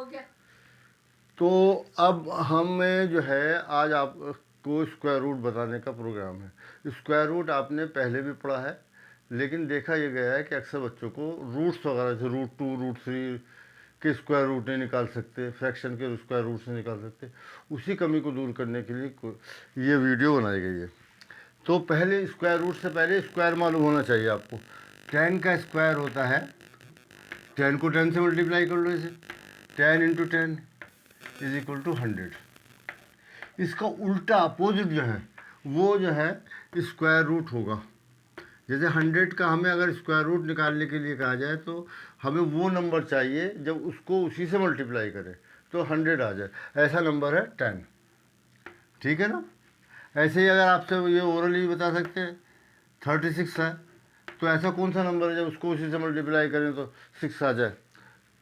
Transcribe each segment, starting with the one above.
गया। तो अब हमें जो है आज आपको स्क्वायर रूट बताने का प्रोग्राम है। स्क्वायर रूट आपने पहले भी पढ़ा है, लेकिन देखा ये गया है कि अक्सर बच्चों को रूट्स वगैरह जैसे √2 √3 के स्क्वायर रूट नहीं निकाल सकते, फ्रैक्शन के स्क्वायर रूट नहीं निकाल सकते। उसी कमी को दूर करने के लिए ये वीडियो बनाई गई है। तो पहले स्क्वायर रूट से पहले स्क्वायर मालूम होना चाहिए आपको। 10 का स्क्वायर होता है, 10 को 10 से मल्टीप्लाई कर लो, इसे 10 × 10 = 100। इसका उल्टा अपोजिट जो है वो जो है स्क्वायर रूट होगा। जैसे 100 का हमें अगर स्क्वायर रूट निकालने के लिए कहा जाए तो हमें वो नंबर चाहिए जब उसको उसी से मल्टीप्लाई करें तो 100 आ जाए। ऐसा नंबर है 10, ठीक है ना। ऐसे ही अगर आपसे ये ओरली बता सकते हैं 36 है, तो ऐसा कौन सा नंबर है जब उसको उसी से मल्टीप्लाई करें तो 6 आ जाए,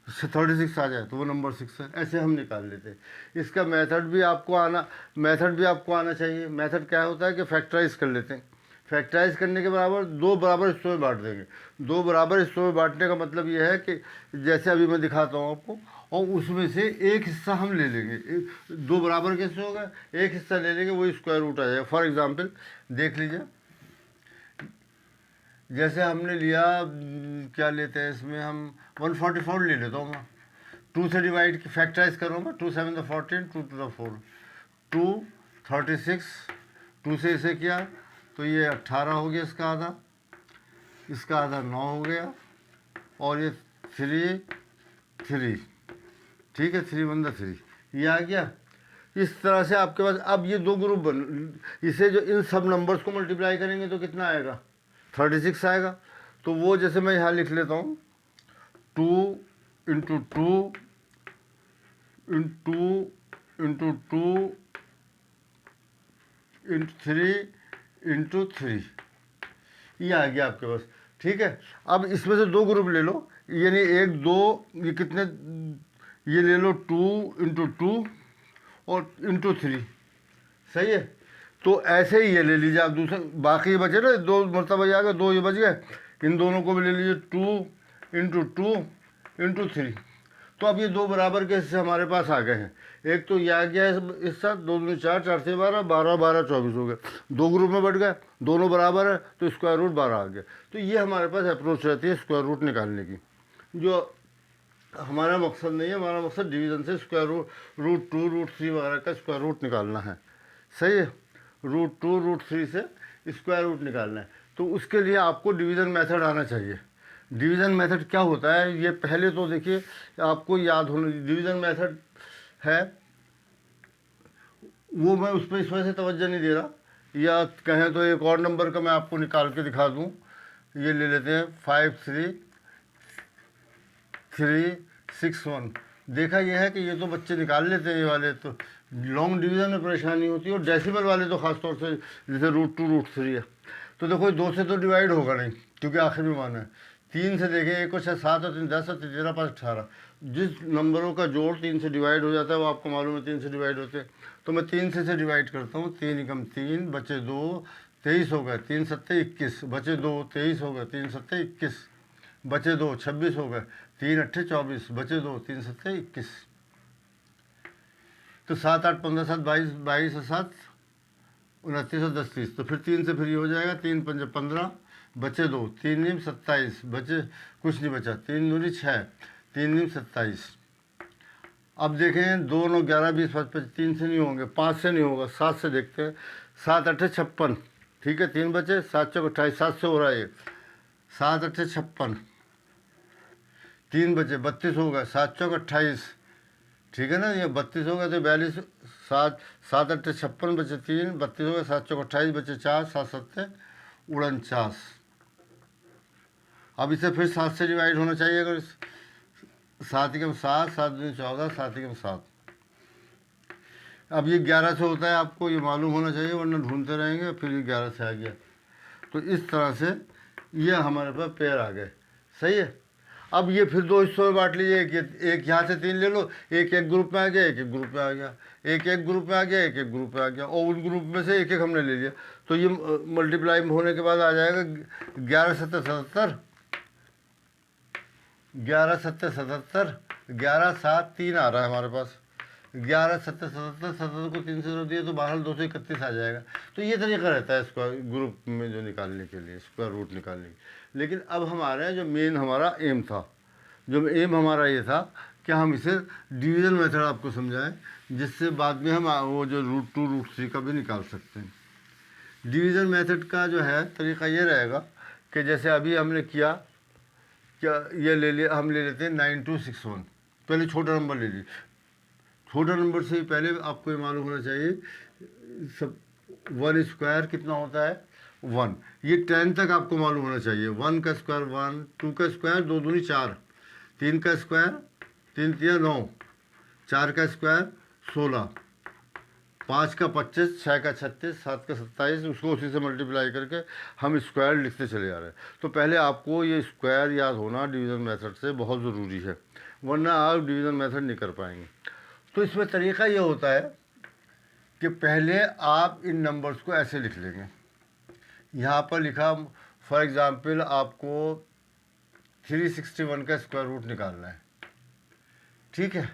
36 आ जाए, तो वो नंबर 6 है। ऐसे हम निकाल लेते हैं। इसका मेथड भी आपको आना चाहिए। मेथड क्या होता है कि फैक्टराइज कर लेते हैं। फैक्टराइज करने के बराबर दो बराबर हिस्सों में बांट देंगे। दो बराबर हिस्सों में बांटने का मतलब ये है कि जैसे अभी मैं दिखाता हूँ आपको, और उसमें से एक हिस्सा हम ले लेंगे। दो बराबर के हिस्से हो गए, एक हिस्सा ले लेंगे, वही स्क्वायर रूट आ जाएगा। फॉर एग्जाम्पल देख लीजिए, जैसे हमने लिया, क्या लेते हैं इसमें हम 144 ले लेता हूँ मैं। 2 से डिवाइड फैक्टराइज करूँगा, 2 × 7 = 14, 2 × 4 2 36, 2 से इसे किया तो ये 18 हो गया, इसका आधा, इसका आधा 9 हो गया, और ये 3, ठीक है, 3 × 3 ये आ गया। इस तरह से आपके पास अब ये दो ग्रुप बन, इसे जो इन सब नंबर्स को मल्टीप्लाई करेंगे तो कितना आएगा, 36 आएगा। तो वो जैसे मैं यहाँ लिख लेता हूँ, 2 × 2 × 2 × 2 × 3 × 3, ये आ गया आपके पास, ठीक है। अब इसमें से दो ग्रुप ले लो, यानी 1 2, ये कितने, ये ले लो 2 × 2 और × 3, सही है। तो ऐसे ही ये ले लीजिए आप दूसरे, बाकी बचे ना दो मरतबा आ गए, दो ये बच गए, इन दोनों को भी ले लीजिए 2 × 2 × 3। तो अब ये दो बराबर के हिस्से हमारे पास आ गए हैं। एक तो ये आ गया हिस्सा, 2 दूनी 4, 4 से 12, 12 12 24 हो गए, दो ग्रुप में बढ़ गए, दोनों बराबर है तो स्क्वायर रूट 12 आ गया। तो ये हमारे पास अप्रोच रहती है स्क्वायर रूट निकालने की, जो हमारा मकसद नहीं है। हमारा मकसद डिवीज़न से स्क्वायर √2 √3 वगैरह का स्क्वायर रूट निकालना है, सही है। √2 √3 से स्क्वायर रूट निकालना है, तो उसके लिए आपको डिवीज़न मेथड आना चाहिए। डिवीज़न मेथड क्या होता है, ये पहले तो देखिए आपको याद होना। डिवीज़न मेथड है वो, मैं उस पर इस वजह से तवज्जो नहीं दे रहा, या कहें तो एक और नंबर का मैं आपको निकाल के दिखा दूँ। ये ले लेते हैं 5 3 3 6 1। देखा यह है कि ये तो बच्चे निकाल लेते हैं, ये वाले तो लॉन्ग डिवीज़न में परेशानी होती है, और डेसिमल वाले तो खासतौर से जैसे √2 √3 है। तो देखो 2 से तो डिवाइड होगा नहीं क्योंकि आखिर में माना है। 3 से देखें, 1 और 6 7 और 3 10 और 13 5 18। जिस नंबरों का जोड़ 3 से डिवाइड हो जाता है वो आपको मालूम है 3 से डिवाइड होते हैं। तो मैं 3 से डिवाइड करता हूँ, 3 × 3 बचे 2, 23 हो गए, 3 7 21 बचे 2, 23 हो गए, 3 7 21 बचे 2, 26 हो गए, 3 8 24 बचे 2, 3 7 21। तो 7 8 15 7 22 22 और 7 29 और 10 30। तो फिर 3 से फ्री हो जाएगा, 3 5 15 बचे 2, 3 9 27 बचे, कुछ नहीं बचा, 3 दूनी 6, 3 9 27। अब देखें 2 9 11 20 25, 3 से नहीं होंगे, 5 से नहीं होगा, 7 से देखते हैं। 7 8 56, ठीक है, 3 बचे, 7 4 28, 7 से हो रहा है ये, 7 8 56, 3 बचे, 32 हो गए, 7 4 28, ठीक है ना, ये 32 हो गए तो 42, 7 7 8 56 बचे 3, 32 हो गए, 7 4 28 बचे 4, 7 7 49। अब इसे फिर 7 से डिवाइड होना चाहिए, अगर 7 × 7 7 दूनी 14, 7 × 7। अब ये 11 से होता है, आपको ये मालूम होना चाहिए, वरना ढूंढते रहेंगे। फिर ये 11 से आ गया, तो इस तरह से ये हमारे पास पेयर आ गए, सही है। अब ये फिर दो हिस्सों में बांट लीजिए, एक यहाँ से 3 ले लो, एक एक ग्रुप में आ गया, एक एक ग्रुप में आ गया, एक एक ग्रुप में आ गया, एक एक ग्रुप में आ गया, और उन ग्रुप में से एक एक हमने ले लिया। तो ये मल्टीप्लाई होने के बाद आ जाएगा 11 7 77, 11 7 77, 11 7 3 आ रहा है हमारे पास, 11 70 77 77 को 3 से जोड़ दिए तो बहरहाल 231 आ जाएगा। तो ये तरीका रहता है स्क्वायर ग्रुप में जो निकालने के लिए, स्क्वायर रूट निकालने के। लेकिन अब हमारे जो मेन हमारा एम था, जो एम हमारा ये था कि हम इसे डिवीज़न मेथड आपको समझाएं, जिससे बाद में हम वो जो √2 √3 का भी निकाल सकते हैं। डिवीज़न मेथड का जो है तरीका ये रहेगा कि जैसे अभी हमने किया, क्या ये ले लिया, हम ले लेते हैं 9261। पहले छोटा नंबर ले लीजिए, छोटा नंबर से ही पहले आपको ये मालूम होना चाहिए सब 1 स्क्वायर कितना होता है 1, ये 10 तक आपको मालूम होना चाहिए। 1 का स्क्वायर 1, 2 का स्क्वायर 2 दूनी 4, 3 का स्क्वायर 3 3 9, 4 का स्क्वायर 16, 5 का 25, 6 का 36, 7 का 27, उसको उसी से मल्टीप्लाई करके हम स्क्वायर लिखते चले जा रहे हैं। तो पहले आपको ये स्क्वायर याद होना डिवीज़न मेथड से बहुत ज़रूरी है, वरना आप डिवीज़न मेथड नहीं कर पाएंगे। तो इसमें तरीका ये होता है कि पहले आप इन नंबर्स को ऐसे लिख लेंगे। यहाँ पर लिखा फॉर एग्ज़ाम्पल आपको 361 का स्क्वायर रूट निकालना है, ठीक है।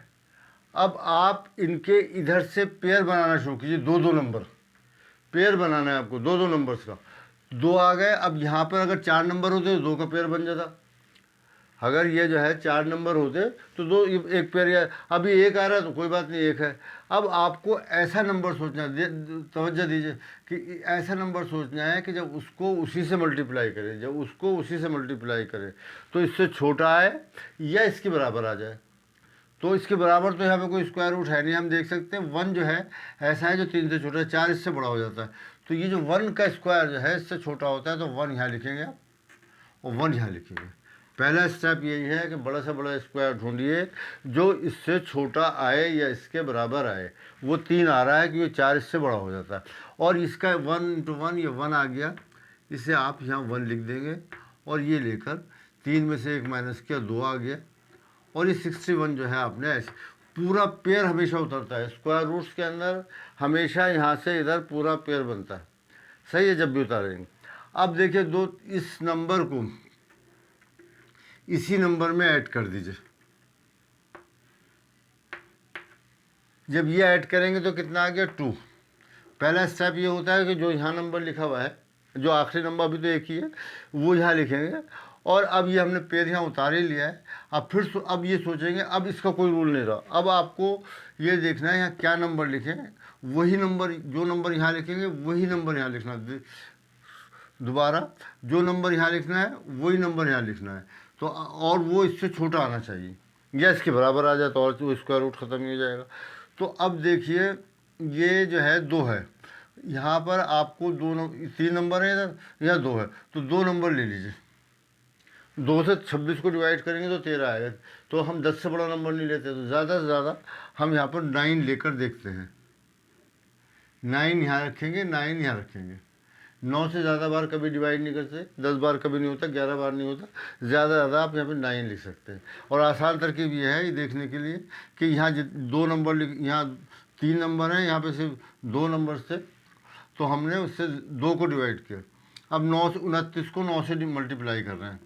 अब आप इनके इधर से पेयर बनाना शुरू कीजिए, 2 2 नंबर पेयर बनाना है आपको, 2 2 नंबर्स का। 2 आ गए, अब यहाँ पर अगर 4 नंबर होते तो 2 का पेयर बन जाता। अगर ये जो है 4 नंबर होते तो 2 एक पेयर, या अभी 1 आ रहा है तो कोई बात नहीं 1 है। अब आपको ऐसा नंबर सोचना है, तवज्जो दीजिए कि ऐसा नंबर सोचना है कि जब उसको उसी से मल्टीप्लाई करें, जब उसको उसी से मल्टीप्लाई करें तो इससे छोटा आए या इसके बराबर आ जाए। तो इसके बराबर तो यहाँ पे कोई स्क्वायर रूट है नहीं, हम देख सकते हैं 1 जो है ऐसा है जो 3 से छोटा है, 4 इससे बड़ा हो जाता है। तो ये जो 1 का स्क्वायर जो है इससे छोटा होता है, तो 1 यहाँ लिखेंगे आप और 1 यहाँ लिखेंगे। पहला स्टेप यही है कि बड़ा से बड़ा स्क्वायर ढूंढिए जो इससे छोटा आए या इसके बराबर आए। वो 3 आ रहा है क्योंकि 4 इससे बड़ा हो जाता है, और इसका 1 × 1 ये 1 आ गया, इसे आप यहाँ 1 लिख देंगे, और ये लेकर 3 में से 1 माइनस किया 2 आ गया, और ये 61 जो है आपने ऐसे पूरा पेयर हमेशा उतरता है स्क्वायर रूट्स के अंदर, हमेशा यहाँ से इधर पूरा पेयर बनता है, सही है, जब भी उतारेंगे। अब देखिए इस नंबर को इसी नंबर में ऐड कर दीजिए। जब ये ऐड करेंगे तो कितना आ गया 2। पहला स्टेप ये होता है कि जो यहाँ नंबर लिखा हुआ है, जो आखिरी नंबर अभी तो एक ही है, वो यहाँ लिखेंगे। और अब ये हमने पेड़ यहाँ उतार ही लिया है। अब फिर अब ये सोचेंगे, अब इसका कोई रूल नहीं रहा, अब आपको ये देखना है यहाँ क्या नंबर लिखें, वही नंबर, जो नंबर यहाँ लिखेंगे वही नंबर यहाँ लिखना है। दोबारा जो नंबर यहाँ लिखना है वही नंबर यहाँ लिखना है। तो और वो इससे छोटा आना चाहिए, या इसके बराबर आ जाए तो और तो स्क्वायर रूट ख़त्म ही हो जाएगा। तो अब देखिए ये जो है 2 है, यहाँ पर आपको 3 नंबर है इधर, यहाँ 2 है, तो 2 नंबर ले लीजिए। 2 से 26 को डिवाइड करेंगे तो 13 आएगा। तो हम 10 से बड़ा नंबर नहीं लेते, तो ज़्यादा से ज़्यादा हम यहाँ पर 9 लेकर देखते हैं। 9 यहाँ रखेंगे, 9 यहाँ रखेंगे। 9 से ज़्यादा बार कभी डिवाइड नहीं करते, 10 बार कभी नहीं होता, 11 बार नहीं होता, ज़्यादा ज़्यादा आप यहाँ पे 9 लिख सकते हैं। और आसान तरकीब ये है ये देखने के लिए कि यहाँ 2 नंबर यहाँ 3 नंबर हैं, यहाँ पे सिर्फ 2 नंबर थे, तो हमने उससे 2 को डिवाइड किया। अब 9 से 29 को 9 से मल्टीप्लाई कर रहे हैं,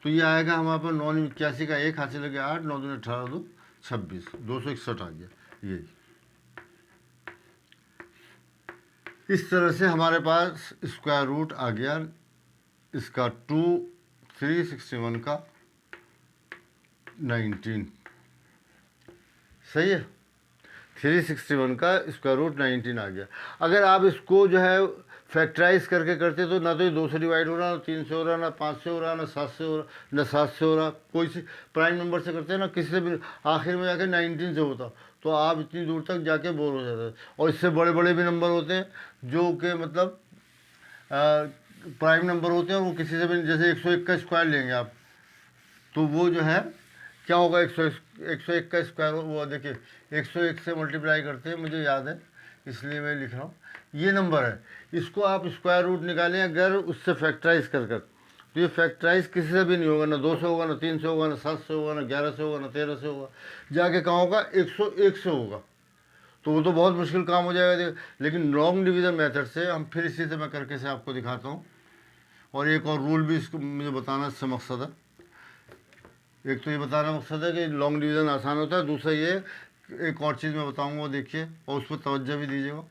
तो ये आएगा हमारे पास 9 81 का 1 हासिल हो गया 8, 9 दूनी 18 2 26, 261 आ गया। ये इस तरह से हमारे पास स्क्वायर रूट आ गया इसका 361 का 19, सही है। 361 का स्क्वायर रूट 19 आ गया। अगर आप इसको जो है फैक्टराइज करके करते तो ना तो ये 2 से डिवाइड हो रहा, ना 3 से हो रहा, ना 5 से हो रहा, ना 7 से हो रहा, ना 7 से हो रहा, कोई सी प्राइम नंबर से करते हैं ना किसी से भी, आखिर में जाके 19 से होता, तो आप इतनी दूर तक जाके बोर हो जाते। और इससे बड़े बड़े भी नंबर होते हैं जो कि मतलब प्राइम नंबर होते हैं, वो किसी से भी, जैसे 101 का स्क्वायर लेंगे आप, तो वो जो है क्या होगा, 101 का स्क्वायर, वो देखिए 101 से मल्टीप्लाई करते हैं, मुझे याद है इसलिए मैं लिख रहा हूँ। ये नंबर है, इसको आप स्क्वायर रूट निकालें अगर उससे फैक्टराइज कर कर, तो ये फैक्टराइज किसी से भी नहीं होगा, ना 2 से होगा, ना 3 से होगा, ना 7 से होगा, ना 11 से होगा, ना 13 से होगा, जाके कहाँ होगा 101 से होगा। तो वो तो बहुत मुश्किल काम हो जाएगा। लेकिन लॉन्ग डिवीज़न मेथड से हम फिर इसी से मैं करके से आपको दिखाता हूँ, और एक और रूल भी इसको मुझे बताना इससे मकसद है। एक तो ये बताना मकसद है कि लॉन्ग डिवीज़न आसान होता है, दूसरा ये एक और चीज़ मैं बताऊँगा वो देखिए और उस पर तवज्जो भी दीजिएगा।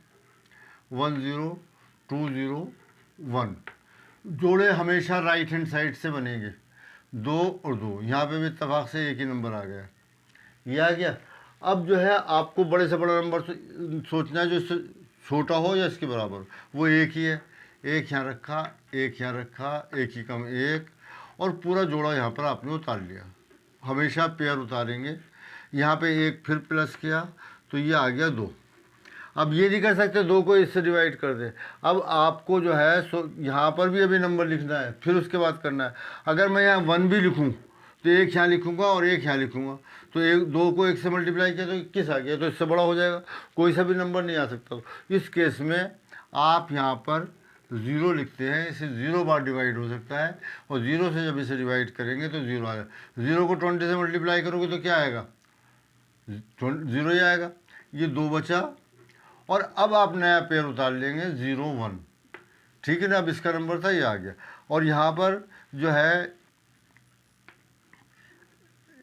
1 0 2 0 1 जोड़े हमेशा राइट हैंड साइड से बनेंगे, 2 और 2, यहाँ पे भी इत्तेफाक से एक ही नंबर आ गया, ये आ गया। अब जो है आपको बड़े से बड़ा नंबर सोचना है जो इससे छोटा हो या इसके बराबर, वो एक ही है। एक यहाँ रखा, एक यहाँ रखा, एक ही कम एक, और पूरा जोड़ा यहाँ पर आपने उतार लिया। हमेशा पेयर उतारेंगे। यहाँ पे एक फिर प्लस किया तो ये आ गया 2। अब ये नहीं कर सकते 2 को इससे डिवाइड कर दें। अब आपको जो है यहाँ पर भी अभी नंबर लिखना है, फिर उसके बाद करना है। अगर मैं यहाँ 1 भी लिखूँ तो एक यहाँ लिखूँगा और एक यहाँ लिखूँगा, तो 2 को 1 से मल्टीप्लाई किया तो 21 आ गया, तो इससे बड़ा हो जाएगा, कोई सा भी नंबर नहीं आ सकता। इस केस में आप यहाँ पर 0 लिखते हैं, इसे 0 बार डिवाइड हो सकता है, और 0 से जब इसे डिवाइड करेंगे तो 0 आएगा। 0 को 20 से मल्टीप्लाई करोगे तो क्या आएगा, 0 ही आएगा। ये 2 बचा, और अब आप नया पेयर उतार लेंगे 0 1, ठीक है ना। अब इसका नंबर था, ये आ गया। और यहाँ पर जो है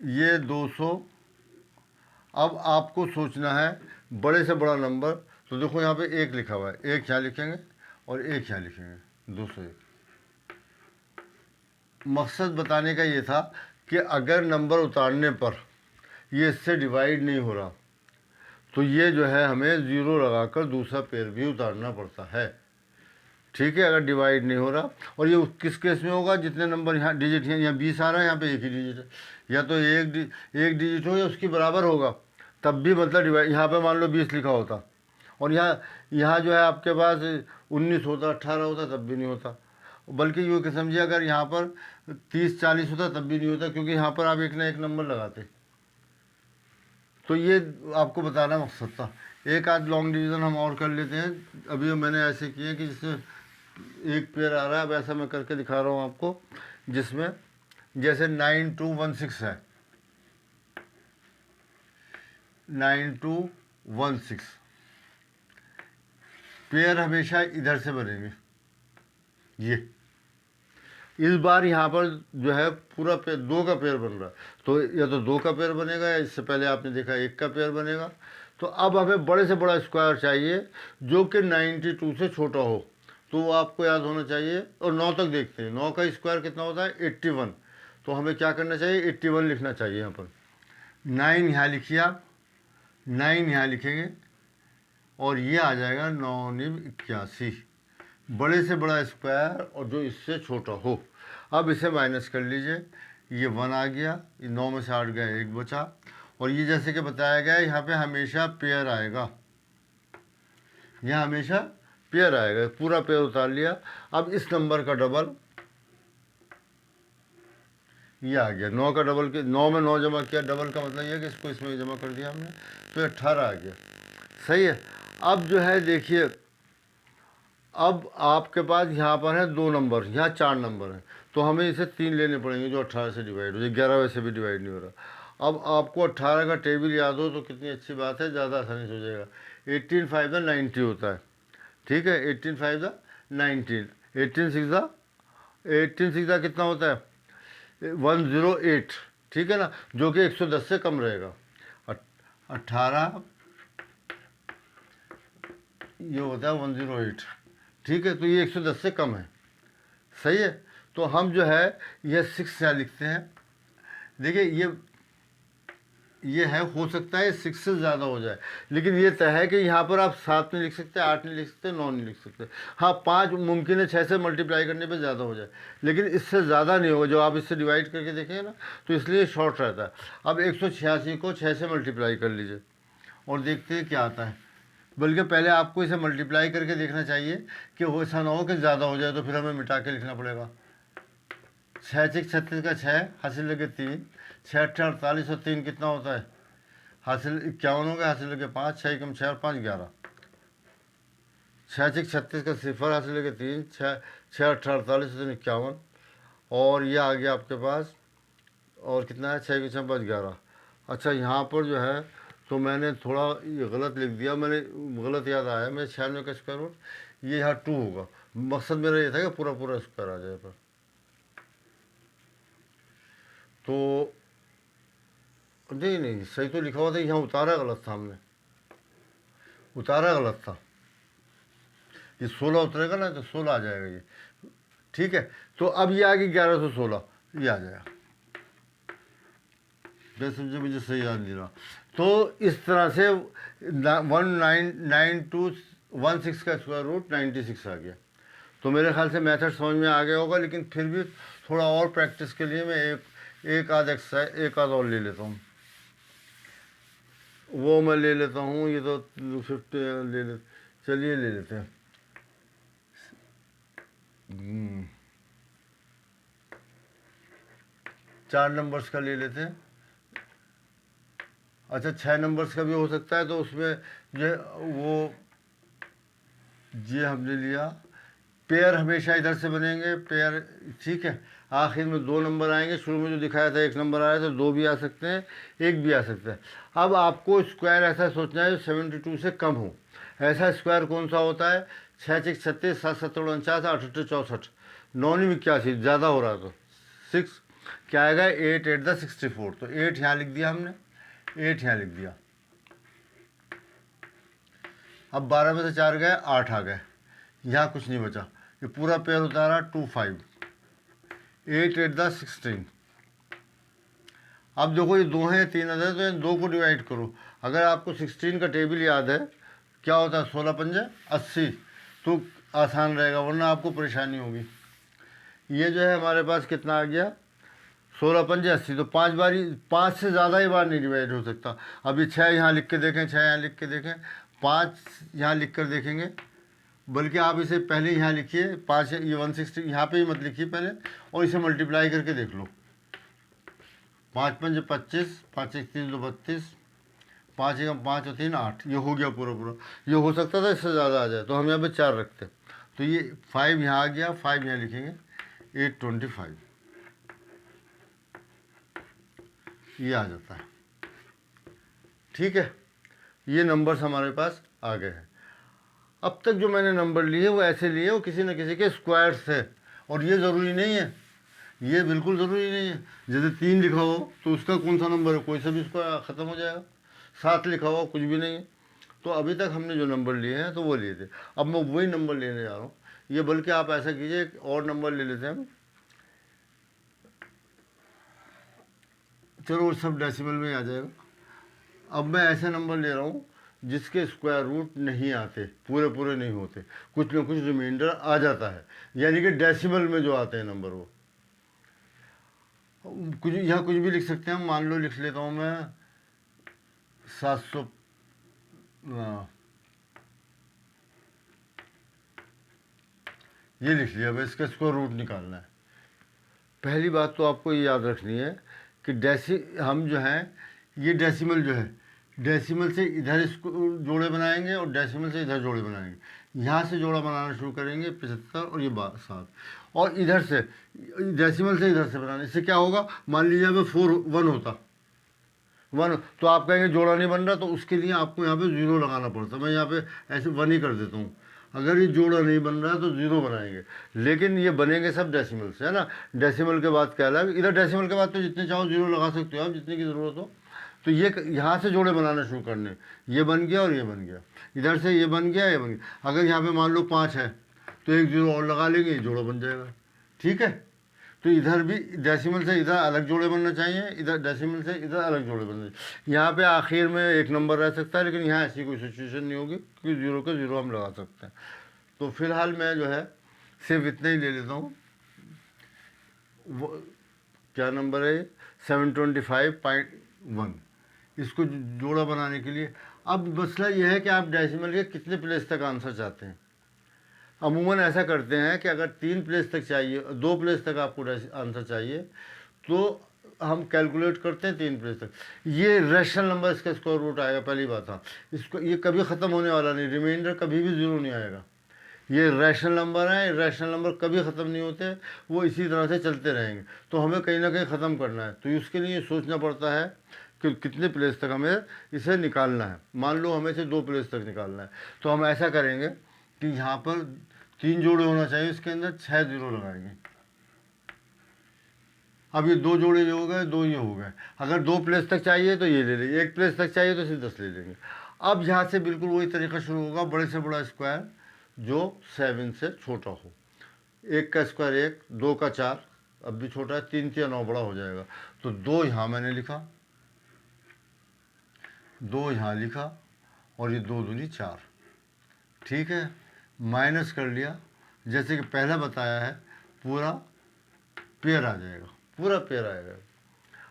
ये 200। अब आपको सोचना है बड़े से बड़ा नंबर, तो देखो यहाँ पे 1 लिखा हुआ है, एक यहाँ लिखेंगे और एक यहाँ लिखेंगे, 201। मकसद बताने का ये था कि अगर नंबर उतारने पर ये इससे डिवाइड नहीं हो रहा तो ये जो है हमें 0 लगाकर दूसरा पेयर भी उतारना पड़ता है, ठीक है। अगर डिवाइड नहीं हो रहा, और ये किस केस में होगा, जितने नंबर यहाँ डिजिट हैं, यहाँ 20 आ रहा है, यहाँ पे एक ही डिजिट है, या तो एक डिजिट हो या उसके बराबर होगा, तब भी मतलब डिवाइड। यहाँ पे मान लो 20 लिखा होता और यहाँ जो है आपके पास 19 होता, 18 होता, तब भी नहीं होता। बल्कि यूँ कि समझिए अगर यहाँ पर 30 40 होता तब भी नहीं होता, क्योंकि यहाँ पर आप एक ना एक नंबर लगाते। तो ये आपको बताना मकसद था। एक आध लॉन्ग डिवीज़न हम और कर लेते हैं। अभी मैंने ऐसे किए कि जिससे एक पेयर आ रहा है, अब ऐसा मैं करके दिखा रहा हूँ आपको, जिसमें जैसे 9216 है, 9216 पेयर हमेशा इधर से बनेंगे। ये इस बार यहाँ पर जो है पूरा पेयर 2 का पेयर बन रहा है, तो या तो 2 का पेयर बनेगा, या इससे पहले आपने देखा 1 का पेयर बनेगा। तो अब हमें बड़े से बड़ा स्क्वायर चाहिए जो कि 92 से छोटा हो, तो वो आपको याद होना चाहिए। और 9 तक देखते हैं, 9 का स्क्वायर कितना होता है, 81। तो हमें क्या करना चाहिए, 81 लिखना चाहिए। यहाँ पर 9 यहाँ लिखिए आप, 9 यहाँ लिखेंगे, और ये आ जाएगा 9 9 81, बड़े से बड़ा स्क्वायर और जो इससे छोटा हो। अब इसे माइनस कर लीजिए, ये 1 आ गया, ये 9 में से 8 गया, 1 बचा। और ये जैसे कि बताया गया है, यहाँ पे हमेशा पेयर आएगा, यहाँ हमेशा पेयर आएगा, पूरा पेयर उतार लिया। अब इस नंबर का डबल, ये आ गया 9 का डबल, के 9 में 9 जमा किया, डबल का मतलब ये है कि इसको इसमें जमा कर दिया हमने, तो 18 आ गया, सही है। अब जो है देखिए, अब आपके पास यहाँ पर है 2 नंबर, यहाँ 4 नंबर हैं, तो हमें इसे 3 लेने पड़ेंगे जो 18 से डिवाइड हो जाए। 11 वैसे भी डिवाइड नहीं हो रहा। अब आपको 18 का टेबल याद हो तो कितनी अच्छी बात है, ज़्यादा आसानी से हो जाएगा। 18 5 90 होता है, ठीक है। 18 5 19, 18 6 कितना होता है, 108, ठीक है ना, जो कि 110 से कम रहेगा। 18 ये होता है 108, ठीक है। तो ये 110 से कम है, सही है। तो हम जो है ये 6 यहाँ लिखते हैं। देखिए ये है, हो सकता है 6 से ज़्यादा हो जाए, लेकिन ये तय है कि यहाँ पर आप 7 नहीं लिख सकते, 8 नहीं लिख सकते, 9 नहीं लिख सकते। हाँ 5 मुमकिन है 6 से मल्टीप्लाई करने पे ज़्यादा हो जाए, लेकिन इससे ज़्यादा नहीं होगा। जो आप इससे डिवाइड करके देखेंगे ना, तो इसलिए शॉर्ट रहता है। अब 186 को 6 से मल्टीप्लाई कर लीजिए और देखते हैं क्या आता है। बल्कि पहले आपको इसे मल्टीप्लाई करके देखना चाहिए कि वो ऐसा ना हो कि ज़्यादा हो जाए, तो फिर हमें मिटा के लिखना पड़ेगा। 6 6 36 का 6 हासिल लगे 3, 6 8 48 और 3 कितना होता है, हासिल 51 हो गया, हासिल लगे 5, 6 कम 6 और 5 11, 6 6 36 का 0 हासिल लगे 3, 6 6 8 48 और 51, और ये आ गया आपके पास, और कितना है 6 के 6 5 11। अच्छा यहाँ पर जो है तो मैंने थोड़ा ये गलत लिख दिया, मैंने गलत याद आया, मैं 96 का स्क्वायर रूट, ये यहाँ 2 होगा। मकसद मेरा ये था कि पूरा पूरा स्क्वायर आ जाए पर। तो नहीं नहीं, सही तो लिखा हुआ था, यहाँ उतारा गलत था हमने, उतारा गलत था। ये 16 उतरेगा ना तो 16 आ जाएगा ये, ठीक है। तो अब ये आ गई 1116, ये आ जाएगा। समझे, मुझे सही याद नहीं रहा। तो इस तरह से 199216 का स्क्वायर रूट 96 आ गया। तो मेरे ख्याल से मेथड समझ में आ गया होगा, लेकिन फिर भी थोड़ा और प्रैक्टिस के लिए मैं एक आध एक्सरसाइज, एक आध और ले लेता हूँ। वो मैं ले लेता हूँ, ये तो 50 ले ले, चलिए ले लेते हैं। 4 नंबर्स का ले लेते हैं। अच्छा 6 नंबर्स का भी हो सकता है, तो उसमें ये वो ये हमने लिया, पेयर हमेशा इधर से बनेंगे, पेयर, ठीक है। आखिर में 2 नंबर आएंगे, शुरू में जो दिखाया था 1 नंबर आया, तो 2 भी आ सकते हैं, 1 भी आ सकता है। अब आपको स्क्वायर ऐसा सोचना है जो 72 से कम हो। ऐसा स्क्वायर कौन सा होता है? 6 6 36, 7 7 49, 8 8 64, 9 81, ज़्यादा हो रहा तो 6 क्या आएगा? 8 8 द 64। तो 8 यहाँ लिख दिया हमने, 8 यहाँ लिख दिया। अब 12 में से 4 गए, 8 आ गए, यहाँ कुछ नहीं बचा। ये पूरा पेयर उतारा 2 5, 8 8 द 16। अब देखो ये 2 हैं, 3 अदर, तो इन 2 को डिवाइड करो। अगर आपको 16 का टेबल याद है, क्या होता है? 16 पंजे 80, तो आसान रहेगा, वरना आपको परेशानी होगी। ये जो है हमारे पास कितना आ गया? 16 पंजे 80, तो 5 बारी, 5 से ज़्यादा ही बार नहीं डिवाइड हो सकता। अभी 6 यहाँ लिख के देखें, 6 यहाँ लिख के देखें, 5 यहाँ लिख कर देखेंगे, बल्कि आप इसे पहले यहाँ लिखिए, 5 ये 160 यहाँ पे ही मत लिखिए पहले, और इसे मल्टीप्लाई करके देख लो। 5 पंजे 25, 5 1 3 2 32, 5 1 5 और 3 8, ये हो गया पूरा पूरा। ये हो सकता था इससे ज़्यादा आ जाए, तो हम यहाँ पे 4 रखते। तो ये 5 यहाँ आ गया, 5 यहाँ लिखेंगे, 825, ये आ जाता है, ठीक है। ये नंबर्स हमारे पास आ गए हैं। अब तक जो मैंने नंबर लिए वो ऐसे लिए, वो किसी न किसी के स्क्वायर्स थे, और ये ज़रूरी नहीं है, ये बिल्कुल ज़रूरी नहीं है। जैसे 3 लिखा हो तो उसका कौन सा नंबर है? कोई सा भी उसका ख़त्म हो जाएगा। 7 लिखा हो, कुछ भी नहीं है। तो अभी तक हमने जो नंबर लिए हैं तो वो लिए थे, अब मैं वही नंबर लेने जा रहा हूँ। ये बल्कि आप ऐसा कीजिए, एक और नंबर ले लेते हैं, चलो वो सब डेसिमल में आ जाएगा। अब मैं ऐसे नंबर ले रहा हूँ जिसके स्क्वायर रूट नहीं आते, पूरे पूरे नहीं होते, कुछ ना कुछ रिमाइंडर आ जाता है, यानी कि डेसिमल में जो आते हैं नंबर, वो कुछ यहाँ कुछ भी लिख सकते हैं। मान लो लिख लेता हूँ मैं 700, ये लिख लिया। अब इसका स्क्वायर रूट निकालना है। पहली बात तो आपको ये याद रखनी है कि हम जो हैं, ये डेसिमल जो है, डेसिमल से इधर इसको जोड़े बनाएंगे और डेसिमल से इधर जोड़े बनाएंगे। यहाँ से जोड़ा बनाना शुरू करेंगे 75 और ये 7, और इधर से डेसिमल से इधर से बनाना। इससे क्या होगा? मान लीजिए यहाँ पे 4 1 होता 1, तो आप कहेंगे जोड़ा नहीं बन रहा, तो उसके लिए आपको यहाँ पे 0 लगाना पड़ता। मैं यहाँ पे ऐसे 1 ही कर देता हूँ। अगर ये जोड़ा नहीं बन रहा है तो 0 बनाएंगे, लेकिन ये बनेंगे सब डेसिमल से, है ना। डेसिमल के बाद क्या लगा? इधर डेसिमल के बाद तो जितने चाहो 0 लगा सकते हो आप, जितने की ज़रूरत हो। तो ये यहाँ से जोड़े बनाना शुरू करने, ये बन गया और ये बन गया, इधर से ये बन गया, ये बन गया। अगर यहाँ पे मान लो 5 है तो एक 0 और लगा लेंगे, जोड़ा बन जाएगा, ठीक है। तो इधर भी डेसिमल से इधर अलग जोड़े बनना चाहिए, इधर डेसिमल से इधर अलग जोड़े बनना चाहिए। यहाँ पे आखिर में एक नंबर रह सकता है, लेकिन यहाँ ऐसी कोई सिचुएशन नहीं होगी, क्योंकि 0 का 0 हम लगा सकते हैं। तो फिलहाल मैं जो है सिर्फ इतना ही ले लेता हूँ। वो क्या नंबर है? 725.1। इसको जोड़ा बनाने के लिए अब मसला यह है कि आप डेसिमल के कितने प्लेस तक आंसर चाहते हैं। अमूमन ऐसा करते हैं कि अगर 3 प्लेस तक चाहिए, 2 प्लेस तक आपको आंसर चाहिए, तो हम कैलकुलेट करते हैं 3 प्लेस तक। ये रैशनल नंबर इसका स्क्वायर रूट आएगा, पहली बात। हाँ, इसको ये कभी ख़त्म होने वाला नहीं, रिमाइंडर कभी भी 0 नहीं आएगा। ये रैशनल नंबर है, रैशनल नंबर कभी ख़त्म नहीं होते, वो इसी तरह से चलते रहेंगे। तो हमें कहीं ना कहीं ख़त्म करना है, तो उसके लिए सोचना पड़ता है कि कितने प्लेस तक हमें इसे निकालना है। मान लो हमें इसे 2 प्लेस तक निकालना है, तो हम ऐसा करेंगे कि यहाँ पर 3 जोड़े होना चाहिए, इसके अंदर 6 0 लगाएंगे। अब ये 2 जोड़े ये हो गए, 2 ये हो गए। अगर 2 प्लेस तक चाहिए तो ये ले लेंगे, 1 प्लेस तक चाहिए तो सिर्फ 10 ले लेंगे। अब यहाँ से बिल्कुल वही तरीका शुरू होगा, बड़े से बड़ा स्क्वायर जो 7 से छोटा हो। 1 का स्क्वायर 1, 2 का 4, अब भी छोटा है, 3 या 9 बड़ा हो जाएगा। तो 2 यहाँ मैंने लिखा, 2 यहाँ लिखा, और ये 2 दूनी 4, ठीक है। माइनस कर लिया, जैसे कि पहले बताया है, पूरा पेयर आ जाएगा, पूरा पेयर आएगा।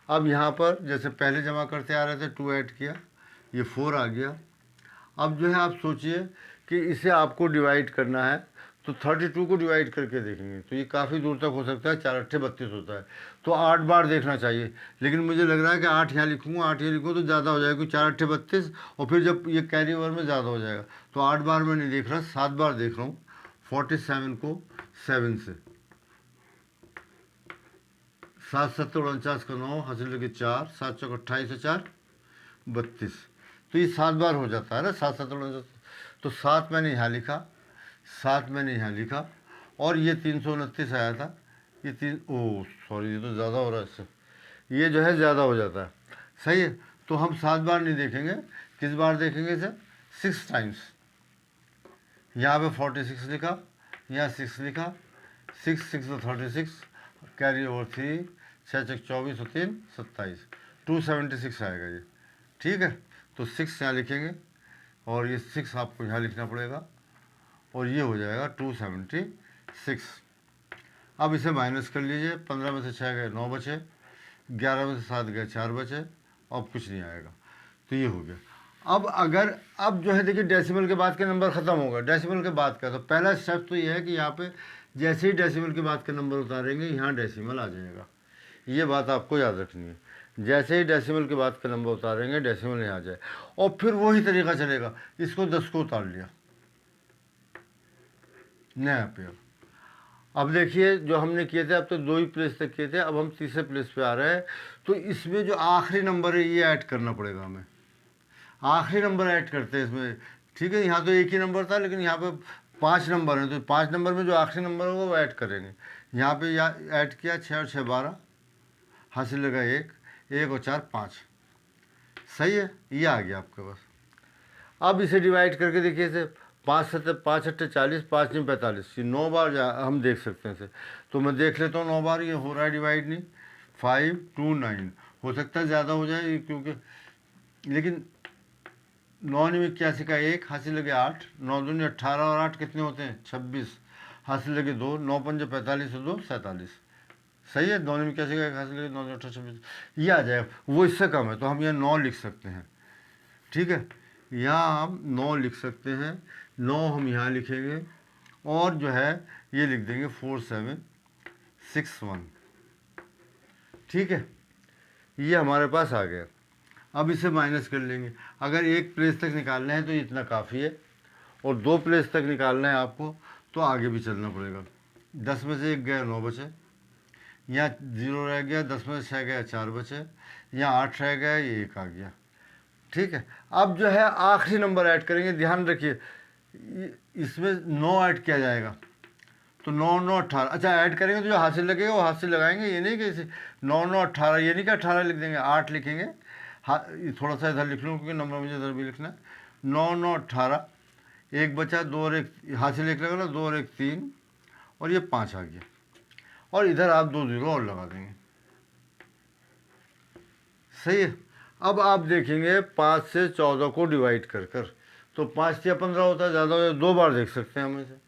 अब यहाँ पर जैसे पहले जमा करते आ रहे थे, 2 ऐड किया, ये 4 आ गया। अब जो है आप सोचिए कि इसे आपको डिवाइड करना है, तो 32 को डिवाइड करके देखेंगे तो ये काफ़ी दूर तक हो सकता है, 4 अट्ठे 32 होता है, तो 8 बार देखना चाहिए। लेकिन मुझे लग रहा है कि 8 यहाँ लिखूँगा, 8 ये लिखूँ तो ज़्यादा हो जाएगा, क्योंकि 4 अट्ठे 32, और फिर जब ये कैरी ओवर में ज़्यादा हो जाएगा। तो 8 बार मैं नहीं देख रहा, 7 बार देख रहा हूँ। 47 को 7 से, 7 7 49 का 9 हासिल लगे 4, 7 चौक 28 से 4 32, तो ये 7 बार हो जाता है ना, 7 7 49। तो 7 मैंने यहाँ लिखा, 7 मैंने यहाँ लिखा, और ये 329 आया था, ये 3, ओह सॉरी, ये तो ज़्यादा हो रहा है इससे, ये जो है ज़्यादा हो जाता है, सही है। तो हम 7 बार नहीं देखेंगे, किस बार देखेंगे इसे, 6 टाइम्स। यहाँ पे 46 लिखा, यहाँ 6 लिखा, 6 6 तो 36, कैरी ओवर 3, 6 चक 24 और 3 27, 276 आएगा ये, ठीक है। तो 6 यहाँ लिखेंगे, और ये 6 आपको यहाँ लिखना पड़ेगा, और ये हो जाएगा 276। अब इसे माइनस कर लीजिए, 15 में से 6 गए 9 बचे, 11 में से 7 गए 4 बचे, अब कुछ नहीं आएगा, तो ये हो गया। अब जो है देखिए, डेसिमल के बाद के नंबर ख़त्म हो गए, डेसिमल के बाद का तो पहला स्टेप तो ये है कि यहाँ पे जैसे ही डेसिमल के बाद के नंबर उतारेंगे, यहाँ डेसिमल आ जाएगा, ये बात आपको याद रखनी है। जैसे ही डेसिमल के बाद का नंबर उतारेंगे, डेसिमल यहाँ आ जाए, और फिर वही तरीका चलेगा, इसको 10 को उतार लिया, नया पेयर। अब देखिए जो हमने किए थे, अब तो 2 ही प्लेस तक किए थे, अब हम तीसरे प्लेस पे आ रहे हैं। तो इसमें जो आखिरी नंबर है ये ऐड करना पड़ेगा हमें, आखिरी नंबर ऐड करते हैं इसमें, ठीक है। यहाँ तो एक ही नंबर था, लेकिन यहाँ पे 5 नंबर हैं, तो 5 नंबर में जो आखिरी नंबर होगा वो ऐड करेंगे। यहाँ पे ऐड किया, 6 और 6 12, हासिल लगा 1, 1 और 4 5, सही है, ये आ गया आपके पास। अब इसे डिवाइड करके देखिए, इसे 5 7 5 8 40, 5 9 45, ये 9 बार हम देख सकते हैं इसे। तो मैं देख लेता हूँ 9 बार ये हो रहा है डिवाइड, नहीं 5 2 9, हो सकता है ज़्यादा हो जाए क्योंकि, लेकिन 9 9 81 का 1, हासिल लगे 8, 9 दूनी 18 और 8 कितने होते हैं 26, हासिल लगे 2, 9 पंजे 45 और 2 47, सही है। 9 9 81 का 1 हासिल लगे 9 18 26, ये आ जाएगा। वो इससे कम है तो हम यहाँ 9 लिख सकते हैं, ठीक है। यहाँ हम 9 लिख सकते हैं, 9 हम यहाँ लिखेंगे, और जो है ये लिख देंगे 4 7 6 1, ठीक है। ये हमारे पास आ गया। अब इसे माइनस कर लेंगे, अगर 1 प्लेस तक निकालना है तो इतना काफ़ी है, और 2 प्लेस तक निकालना है आपको तो आगे भी चलना पड़ेगा। 10 में से 1 गया 9 बचे, यहाँ 0 रह गया, 10 में से 6 गया 4 बचे, यहाँ 8 रह गया, ये 1 आ गया, ठीक है। अब जो है आखिरी नंबर ऐड करेंगे, ध्यान रखिए इसमें 9 ऐड किया जाएगा, तो 9 9 18, अच्छा ऐड करेंगे तो जो हासिल लगेगा वो हासिल लगाएंगे, ये नहीं कि इसे 9 9 18, ये नहीं कि 18 लिख देंगे, 8 लिखेंगे। हाँ, थोड़ा सा इधर लिख लूँ क्योंकि नंबर मुझे इधर भी लिखना है। 9 9 18, 1 बचा, 2 और 1 हासिल लिख लेगा ना, 2 और 1 3, और ये 5 आ गया, और इधर आप 2 0 और लगा देंगे, सही है। अब आप देखेंगे 5 से 14 को डिवाइड कर कर, तो 5 या 15 होता है, ज़्यादा हो जाए 2 बार देख सकते हैं हम इसे,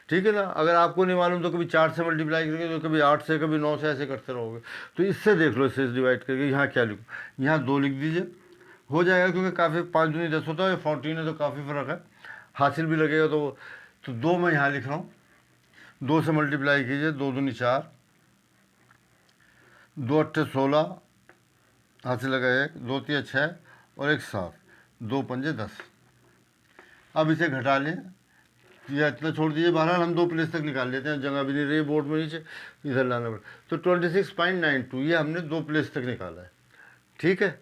ठीक है ना। अगर आपको नहीं मालूम तो कभी 4 से मल्टीप्लाई करके, तो कभी 8 से, कभी 9 से, ऐसे करते रहोगे। तो इससे देख लो, इससे डिवाइड करके। यहाँ क्या लिखूँ, यहाँ 2 लिख दीजिए, हो जाएगा, क्योंकि काफ़ी 5 दूनी 10 होता है, 14 है तो काफ़ी फ़र्क है, हासिल भी लगेगा। तो 2 मैं यहाँ लिख रहा हूँ, 2 से मल्टीप्लाई कीजिए, 2 दूनी 4, 2 अट्ठे 16, हासिल लगा 1, 2 3 6 और 1 7, 2 पंजे 10। अब इसे घटा लें, या इतना छोड़ दीजिए, बहरहाल हम 2 प्लेस तक निकाल लेते हैं, जगह भी नहीं रही बोर्ड में नीचे, इधर लाना पड़े। तो 26.92 ये हमने 2 प्लेस तक निकाला है, ठीक है।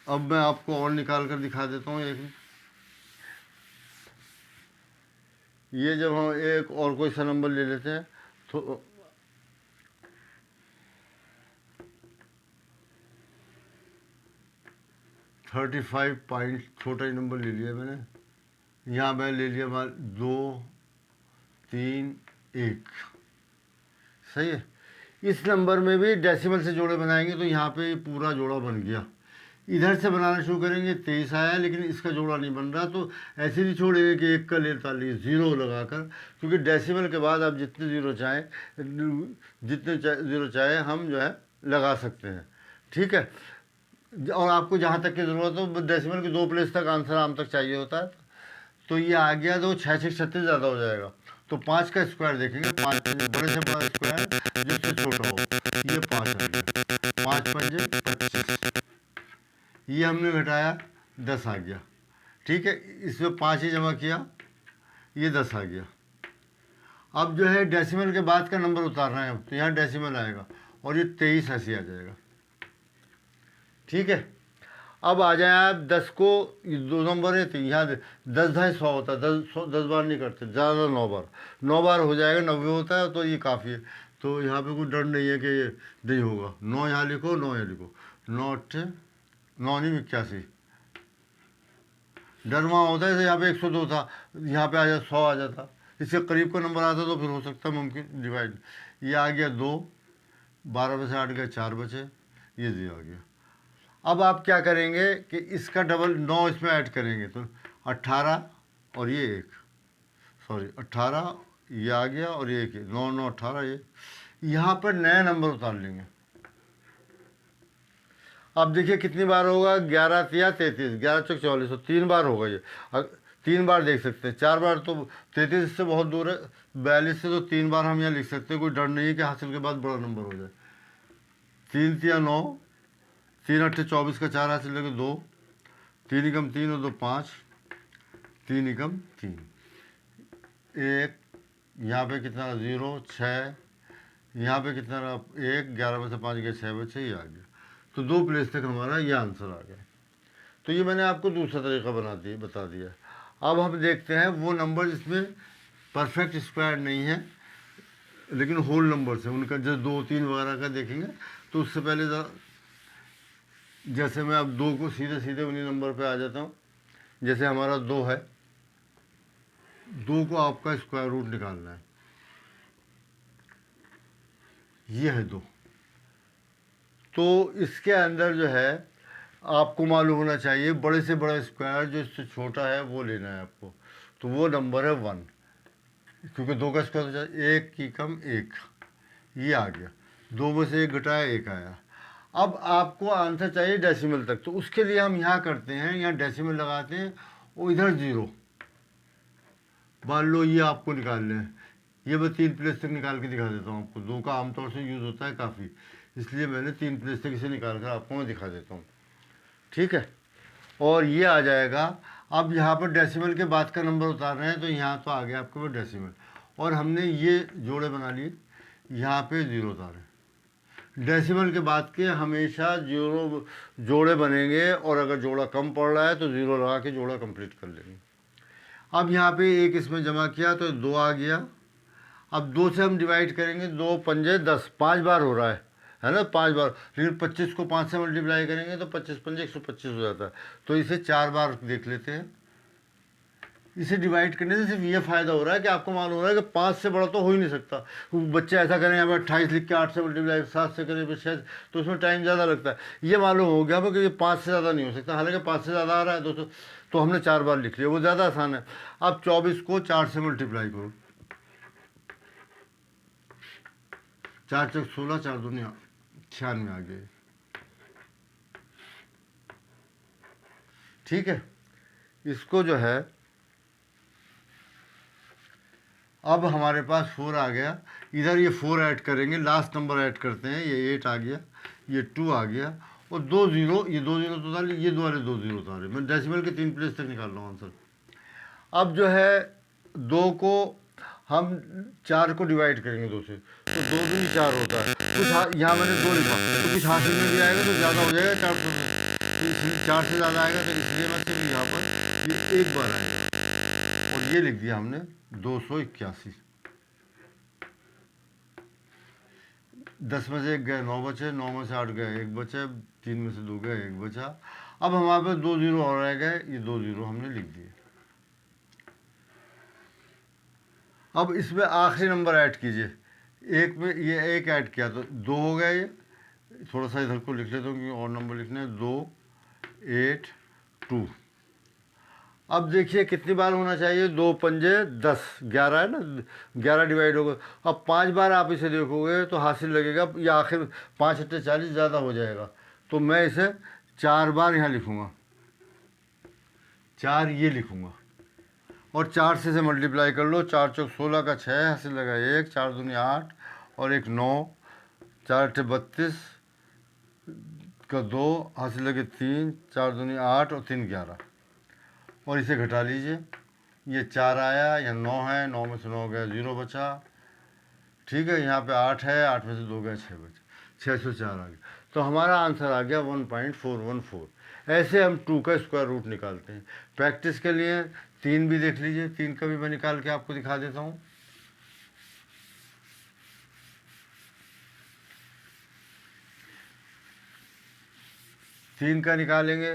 अब मैं आपको और निकाल कर दिखा देता हूँ एक, ये जब हम एक और कोई सा नंबर ले लेते हैं, तो 35 पॉइंट छोटा ही नंबर ले लिया मैंने। यहाँ मैं ले लिया मान 2 3 1। सही है। इस नंबर में भी डेसिमल से जोड़े बनाएंगे तो यहाँ पे पूरा जोड़ा बन गया। इधर से बनाना शुरू करेंगे 23 आया, लेकिन इसका जोड़ा नहीं बन रहा, तो ऐसे नहीं छोड़ेंगे कि 1 का लेता लिए ज़ीरो लगाकर, क्योंकि डेसिमल के बाद आप जितने ज़ीरो चाहें ज़ीरो चाहे हम जो है लगा सकते हैं। ठीक है। और आपको जहाँ तक की ज़रूरत हो, डेसिमल की 2 प्लेस तक आंसर आम तक चाहिए होता है। तो ये आ गया, तो 6 6 36 ज़्यादा हो जाएगा। तो 5 का स्क्वायर देखेंगे, 5 बड़े से बड़ा स्क्वायर जिससे छोटा हो, ये 5 आ गया। 5 पंजे 25, ये हमने घटाया 10 आ गया। ठीक है। इसमें 5 ही जमा किया, ये 10 आ गया। अब जो है डेसिमल के बाद का नंबर उतारना है, तो यहाँ डेसिमल आएगा और ये 23 ऐसे आ जाएगा। ठीक है। अब आ जाए आप 10 को, ये 2 नंबर है तो यहाँ 10 ढाई 100 होता है, 10 बार नहीं करते, ज़्यादा 9 बार, 9 बार हो जाएगा, 90 होता है, तो ये काफ़ी है। तो यहाँ पे कोई डर नहीं है कि ये नहीं होगा। 9 यहाँ लिखो, 9 यहाँ लिखो, 9 8 9 नहीं 81। डर वहाँ होता है, यहाँ पे 102 था, यहाँ पे आ जाता 100 आ जाता, इससे करीब का नंबर आता तो फिर हो सकता है मुमकिन डिवाइड। ये आ गया 2, 12 में से 8 गया 4 बचे, ये 0 आ गया। अब आप क्या करेंगे कि इसका डबल 9 इसमें ऐड करेंगे, तो 18 और ये 1, सॉरी 18 ये आ गया और ये 1, 9 9 18, ये यहाँ पर नया नंबर उतार लेंगे। अब देखिए कितनी बार होगा, 11 तिया 33, 11 चौक 44, तो 3 बार होगा ये। 3 बार देख सकते हैं, 4 बार तो 33 से बहुत दूर है, 42 से तो 3 बार हम यहाँ लिख सकते हैं, कोई डर नहीं है कि हासिल के बाद बड़ा नंबर हो जाए। 3 तिया 9, 3 अट्ठे 24 का 4 हासिल लगे 2, 3 एकम 3 और 2 5, 3 एकम 3, 1, यहाँ पे कितना 0 6, यहाँ पे कितना रहा 1, 11 में से 5 गया 6 बचे, ये आ गया। तो 2 प्लेस तक हमारा ये आंसर आ गया। तो ये मैंने आपको दूसरा तरीका बता दिया। अब हम देखते हैं वो नंबर जिसमें परफेक्ट स्क्वायर नहीं है लेकिन होल नंबर से, उनका जैसे 2 3 वगैरह का देखेंगे। तो उससे पहले जैसे मैं अब 2 को सीधे सीधे उन्हीं नंबर पे आ जाता हूँ। जैसे हमारा 2 है, 2 को आपका स्क्वायर रूट निकालना है, ये है 2। तो इसके अंदर जो है आपको मालूम होना चाहिए बड़े से बड़ा स्क्वायर जो इससे छोटा है वो लेना है आपको। तो वो नंबर है 1, क्योंकि 2 का स्क्वायर तो 1 की कम 1, ये आ गया। 2 में से 1 घटाया 1 आया। अब आपको आंसर चाहिए डेसिमल तक, तो उसके लिए हम यहाँ करते हैं, यहाँ डेसिमल लगाते हैं और इधर 0 मान लो, ये आपको निकालना है। ये मैं 3 प्लेस तक निकाल के दिखा देता हूँ आपको। 2 का आमतौर से यूज़ होता है काफ़ी, इसलिए मैंने 3 प्लेस तक इसे निकाल कर आपको मैं दिखा देता हूँ। ठीक है। और ये आ जाएगा। अब यहाँ पर डेसिमल के बाद का नंबर उतार रहे हैं, तो यहाँ तो आ गया आपके पास डेसिमल, और हमने ये जोड़े बना लिए, यहाँ पे 0 उतारे। डेसिमल के बाद के हमेशा 0 जोड़े बनेंगे, और अगर जोड़ा कम पड़ रहा है तो 0 लगा के जोड़ा कंप्लीट कर लेंगे। अब यहाँ पे 1 इसमें जमा किया तो 2 आ गया। अब 2 से हम डिवाइड करेंगे, 2 पंजे 10, 5 बार हो रहा है ना, 5 बार। लेकिन 25 को 5 से मल्टीप्लाई करेंगे तो 25 पंजे 125 हो जाता है। तो इसे 4 बार देख लेते हैं। इसे डिवाइड करने से सिर्फ ये फ़ायदा हो रहा है कि आपको मालूम हो रहा है कि 5 से बड़ा तो हो ही नहीं सकता। बच्चे ऐसा करें यहाँ पर 28 लिख के 8 से मल्टीप्लाई, 7 से करें फिर 6, तो उसमें टाइम ज़्यादा लगता है। ये मालूम हो गया कि ये 5 से ज़्यादा नहीं हो सकता, हालांकि 5 से ज़्यादा आ रहा है दोस्तों, तो हमने 4 बार लिख लिया, वो ज़्यादा आसान है। अब 24 को 4 से मल्टीप्लाई करो, 4 चौक 16, 4 दूनी 96 आ गए। ठीक है। इसको जो है अब हमारे पास 4 आ गया, इधर ये 4 ऐड करेंगे, लास्ट नंबर ऐड करते हैं, ये 8 आ गया, ये 2 आ गया, और 2 0, ये 2 0 तो उतारे, ये 2 वाले 2 0 उतारे। मैं डेसिमल के 3 प्लेस तक निकाल रहा हूँ आंसर। अब जो है 2 को हम 4 को डिवाइड करेंगे 2 से, तो 2 दूनी 4 होता है। कुछ यहाँ मैंने 2 लिखा, तो कुछ हासिल में भी आएगा तो ज़्यादा हो जाएगा 4 से, तो इसलिए 4 से ज़्यादा आएगा, तो इसलिए मैं सिर्फ यहाँ पर ये 1 बार आएगा, और ये लिख दिया हमने 281। 10 में से 1 गए 9 बचे, 9 में से 8 गए 1 बचे, 3 में से 2 गए 1 बचा। अब हमारे पास 2 जीरो और रह गए, ये 2 जीरो हमने लिख दिए। अब इसमें आखिरी नंबर ऐड कीजिए, एक में ये एक ऐड किया तो 2 हो गया। ये थोड़ा सा इधर को लिख लेता हूँ क्योंकि और नंबर लिखने हैं। 2 8 2। अब देखिए कितनी बार होना चाहिए, 2 पंजे 10, 11 है ना, 11 डिवाइड होगा। अब 5 बार आप इसे देखोगे तो हासिल लगेगा, या आखिर 5 अट्ठे 40 ज़्यादा हो जाएगा, तो मैं इसे 4 बार यहाँ लिखूँगा, 4 ये लिखूँगा, और 4 से इसे मल्टीप्लाई कर लो। 4 चौक 16 का 6 हासिल लगा 1, 4 दूनी 8 और 1 9, 4 अट्ठे 32 का 2 हासिल लगे 3, 4 दूनी 8 और 3 11, और इसे घटा लीजिए। ये 4 आया, यहाँ 9 है, 9 में से 9 गया 0 बचा, ठीक है। यहाँ पे 8 है, 8 में से 2 गया 6 बचा, 604 आ गया। तो हमारा आंसर आ गया 1.414। ऐसे हम 2 का स्क्वायर रूट निकालते हैं। प्रैक्टिस के लिए 3 भी देख लीजिए, 3 का भी मैं निकाल के आपको दिखा देता हूँ। तीन का निकालेंगे,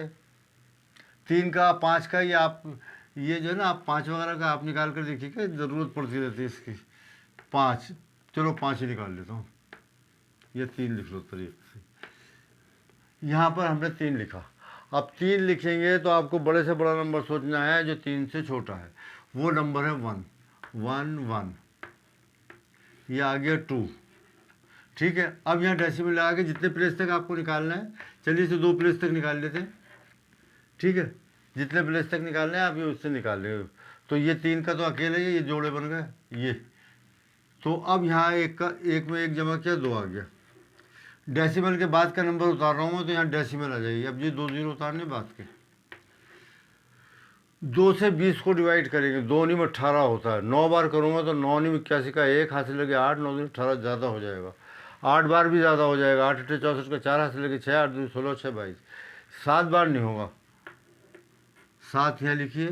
3 का 5 का, ये आप ये जो है ना, आप 5 वगैरह का आप निकाल कर देखिए, क्या ज़रूरत पड़ती रहती है इसकी। 5, चलो 5 ही निकाल लेता हूँ, ये 3 लिख लो तरीके से। यहाँ पर हमने 3 लिखा। अब 3 लिखेंगे तो आपको बड़े से बड़ा नंबर सोचना है जो 3 से छोटा है, वो नंबर है 1 1 1। ये आ गया 2, ठीक है। अब यहाँ डेसिमल लगा के जितने प्लेस तक आपको निकालना है, चलिए इसे 2 प्लेस तक निकाल लेते हैं, ठीक है। जितने प्लेस तक निकालने हैं आप ये उससे निकाल लेंगे। तो ये 3 का तो अकेले ही ये जोड़े बन गए ये। तो अब यहाँ एक का एक में एक जमा किया 2 आ गया। डेसिमल के बाद का नंबर उतार रहा हूँ मैं, तो यहाँ डेसिमल आ जाएगी। अब ये 2 जीरो उतारने बाद के। 2 से 20 को डिवाइड करेंगे, 2 नहीं में 18 होता है। 9 बार करूँगा तो 9 नहीं 81 का 1 हासिल लगे 8, 9 दूनी 18 ज़्यादा हो जाएगा। 8 बार भी ज़्यादा हो जाएगा, 8 अट्ठे 64 का 4 हासिल लगे 6, 8 दूनी 16, 6 22। 7 बार नहीं होगा, 7 यहाँ लिखिए,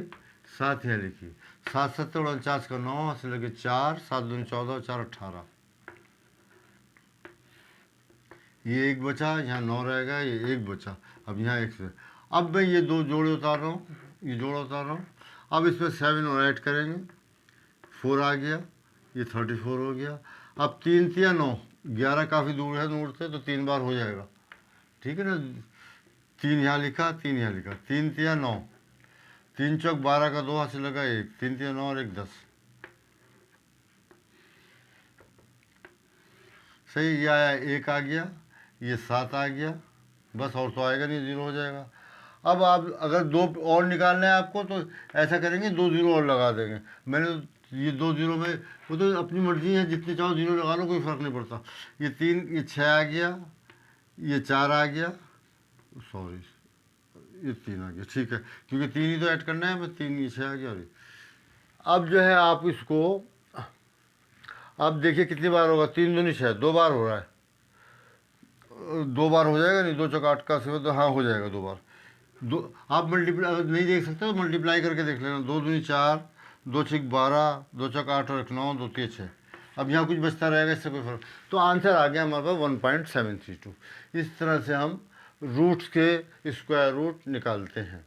7 यहाँ लिखिए। 7 7 49 का 9 हासिल लगे 4, 7 दूनी 14, 4 18। ये 1 बचा, यहाँ 9 रहेगा, ये 1 बचा। अब यहाँ 1 से, अब मैं ये 2 जोड़े उतार रहा हूँ, ये जोड़ा उतार रहा हूँ। अब इसमें 7 और ऐड करेंगे, 4 आ गया, ये 34 हो गया। अब 3 3 9, 11 काफ़ी दूर है नोट से, तो 3 बार हो जाएगा, ठीक है ना। 3 यहाँ लिखा, 3 यहाँ लिखा, 3 3 9, 3 चौक 12 का 2 हासिल लगा 1, 3 3 9 और 1 10। सही, ये आया 1 आ गया, ये 7 आ गया, बस और तो आएगा नहीं, 0 हो जाएगा। अब आप अगर 2 और निकालना है आपको तो ऐसा करेंगे, 2 जीरो और लगा देंगे। मैंने ये 2 जीरो में, वो तो अपनी मर्जी है, जितने चाहो जीरो लगा लो, कोई फ़र्क नहीं पड़ता। ये 3, ये 6 आ गया, ये 4 आ गया, सॉरी ये 3 आ गया, ठीक है, क्योंकि 3 ही तो ऐड करना है। मैं 3, ये 6 आ गया। अब जो है आप इसको, अब देखिए कितनी बार होगा, 3 दूनी 6, 2 बार हो रहा है। 2 बार हो जाएगा नहीं, 2 चौक 8 का सिवा, तो हाँ हो जाएगा 2 बार। दो आप मल्टीप्लाई अगर नहीं देख सकते तो मल्टीप्लाई करके देख लेना। 2 दूनी 4, 2 छक 12, 2 चौक 8 और 1 9, 2 3 6। अब यहाँ कुछ बचता रहेगा, इससे कोई फर्क। तो आंसर आ गया हमारे पास 1.732। इस तरह से हम रूट्स के स्क्वायर रूट निकालते हैं,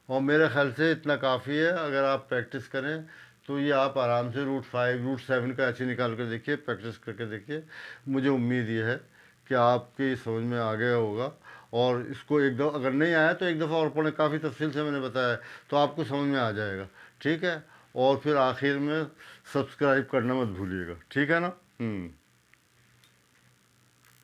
और मेरे ख्याल से इतना काफ़ी है। अगर आप प्रैक्टिस करें तो ये आप आराम से रूट 5 रूट 7 का ऐसे निकाल कर देखिए, प्रैक्टिस करके देखिए। मुझे उम्मीद ये है कि आपके समझ में आ गया होगा, और इसको एक दफ़ा अगर नहीं आया तो एक दफ़ा और पढ़ें, काफ़ी तफसील से मैंने बताया, तो आपको समझ में आ जाएगा, ठीक है। और फिर आखिर में सब्सक्राइब करना मत भूलिएगा, ठीक है ना।